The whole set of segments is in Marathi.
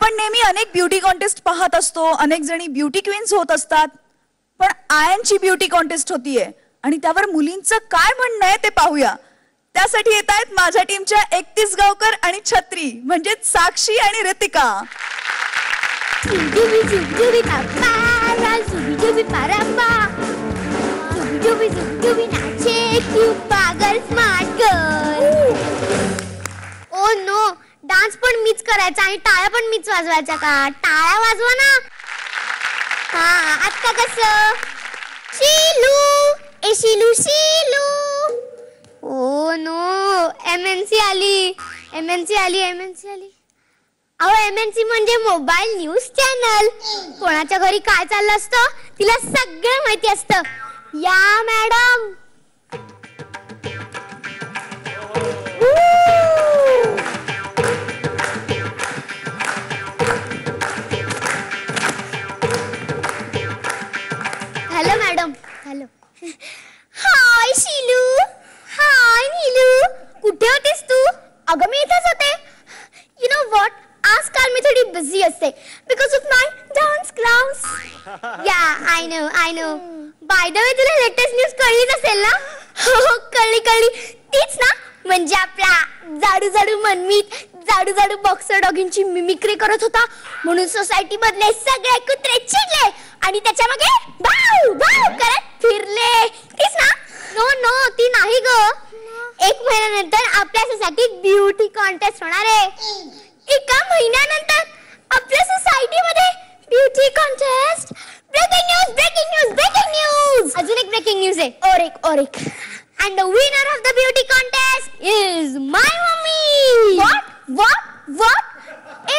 आपण नेहमी अनेक ब्युटी कॉन्टेस्ट पाहत असतो, अनेक जणी ब्युटी क्वीन्स होत असतात, पण आयनची ब्युटी कॉन्टेस्ट होतीये आणि त्यावर मुलींचं काय म्हणणं आहे ते पाहूया. त्यासाठी येत आहेत माझ्या टीमच्या 31 गावकर आणि छत्री म्हणजे साक्षी आणि ऋतिका. ओ नो, डान्स पण मीच करायचा आणि टाळ्या पण मीच वाजवायच्या का? टाळ्या वाजवा ना. हा, आता कसं? शिलू, ए Shilu Shilu. Oh no, MNC आली. अहो, MNC म्हणजे मोबाईल न्यूज चॅनल. कोणाच्या घरी काय चाललं असतं तिला सगळं माहिती असतं. या मॅडम. Hello madam. हॅलो. हाय शिलू. हाय नीलू. कुठे होतीस तू? अगं मी इथेच होते. यू नो व्हॉट, आजकाल मी थोडी बिझी असते because of my dance class. Yeah I know. By the way तुला लेटेस्ट न्यूज कळलीच असेल ना? हो, कळली. तीच ना, म्हणजे आपला जाडू मनमीत जाडू बॉक्सर डॉगींची मिमिक्री करत होता म्हणून सोसायटी मधले सगळे कुत्रे चिडले आणि त्याच्या मागे भाऊ करत फिरले. तीच ना? नो, ती नाही ग. 1 महिन्यानंतर आपल्या सोसायटीत ब्युटी कॉन्टेस्ट होणार आहे. 1 महिन्यानंतर आपल्या सोसायटी मध्ये ब्युटी कॉन्टेस्ट. Breaking news. अजून एक ब्रेकिंग न्यूज आहे. ओरिक. And the winner of the beauty contest is my mummy. What?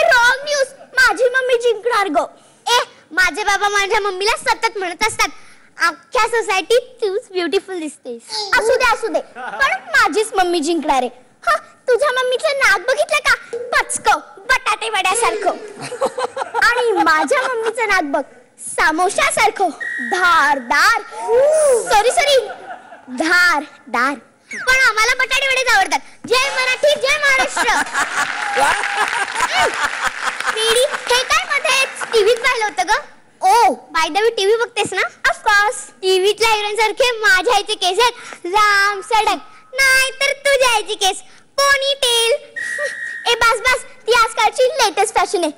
Wrong news. माझी मम्मी जिंकणार ग. माझे बाबा माझ्या मम्मीला सतत म्हणत असतात, अख्ख्या सोसायटीत तूच ब्युटिफुल दिसतेस. असू दे. पण माझीच मम्मी जिंकणार आहे. हा, तुझ्या मम्मीचं नाक बघितलं का? पचक बटाटे वड्यासारखं. आणि माझ्या मम्मीचं नाक बघ, समोशासारखं धारदार. सॉरी, धार. पण आम्हाला बटाटे वडेच आवडतात. जय मराठी, जय महाराष्ट्र. हे काय मध्ये टीव्हीत पाहिलं होतं ग? ओ, बाय द वे टीव्ही बघतेस ना? ऑफकोर्स. टीव्हीतल्या हिरोईन सारखे माझ्या आईचे केस आहेत लांब सडक, नाही तर तुझ्या आईची केस पोनी टेल. बस, ती आजकालची लेटेस्ट फॅशन आहे.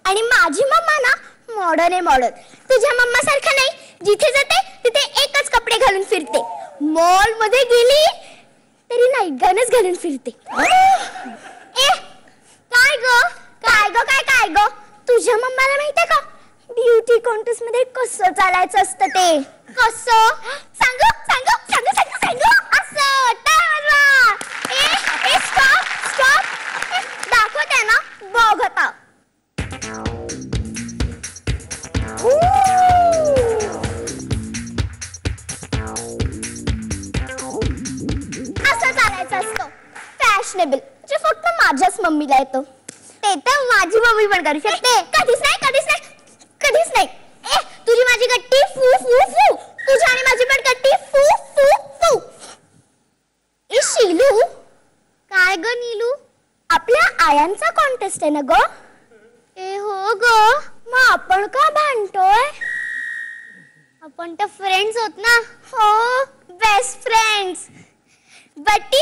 आणि माझी मम्मा ना मॉडर्न. तुझ्या मम्मा सारखं नाही, जिथे जाते तिथे एकच कपडे घालून फिरते. मॉल मध्ये गेली तरी नाईट गाऊनच घालून फिरते. काय ग? तुझ्या मम्माला माहितीये का ब्युटी कॉन्टेस्ट मध्ये कसं चालायचं असतं ते? कसं सांगू? असं स्टॉप. दाखवते ना, बघ आता. असं चालायचं असतं. फॅशनेबल जे फक्त माझ्याच मम्मीला येतं. ते तर माझी मम्मी पण करू शकते. कधीच नाही. तुझी माझी गट्टी फू. तुझी आणि माझी पण गट्टी फू. शिलू. काय ग नीलू? आपल्या आयांचा कॉन्टेस्ट आहे ना ग? हो ग. मग आपण का भांडतोय? आपण तर फ्रेंड्स होत ना. हो, बेस्ट फ्रेंड्स. बट्टी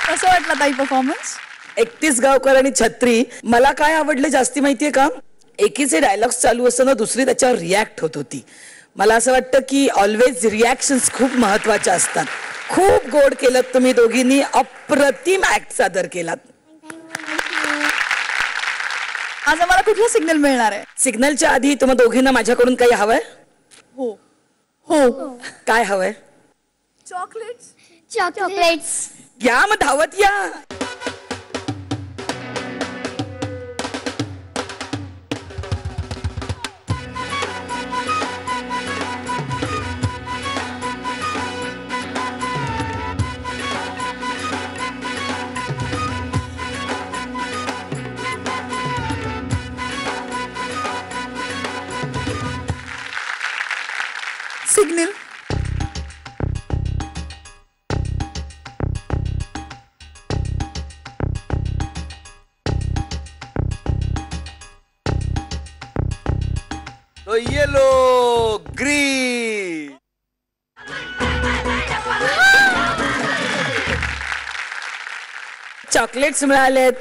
कसं वाटलं ताई परफॉर्मन्स? 31 गावकर आणि छत्री. मला काय आवडलं जास्ती माहितीये का? एकीचे डायलॉग्स चालू असताना दुसरी त्याच्यावर रिॲक्ट होत होती. मला असं वाटतं की ऑलवेज रिॲक्शन्स खूप महत्वाच्या असतात. खूप गोड केलं तुम्ही दोघींनी. अप्रतिम ऍक्ट सादर केलात. आज आम्हाला कुठला सिग्नल मिळणार आहे? सिग्नलच्या आधी तुम्हा दोघींना माझ्याकडून काही हवंय? हो. काय हवंय? चॉकलेट्स. या मग धावत या. सिग्नल. तो येलो ग्रीन. चॉकलेट्स मिळालेत,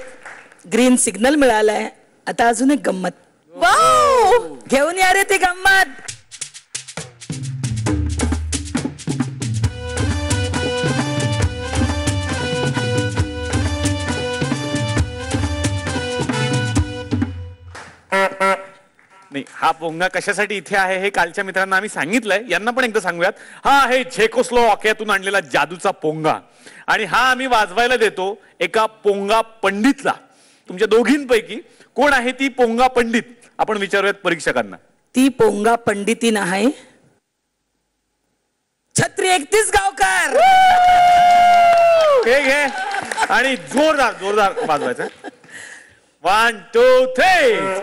ग्रीन सिग्नल मिळालाय. आता अजून एक गंमत. वाव. घेऊन या रे ती गंमत. नाही, हा पोंगा कशासाठी इथे आहे हे कालच्या मित्रांना आम्ही सांगितलंय. यांना पण एकदा सांगूयात. हा आहे झेकोस्लोवाकियातून आणलेला जादूचा पोंगा आणि हा आम्ही वाजवायला देतो एका पोंगा पंडितला. तुमच्या दोघींपैकी कोण आहे ती पोंगा पंडित आपण विचारूयात परीक्षकांना. ती पोंगा पंडिती आहे छत्री 31 गावकर. हे घे आणि जोरदार जोरदार वाजवायचं. 1 2 3.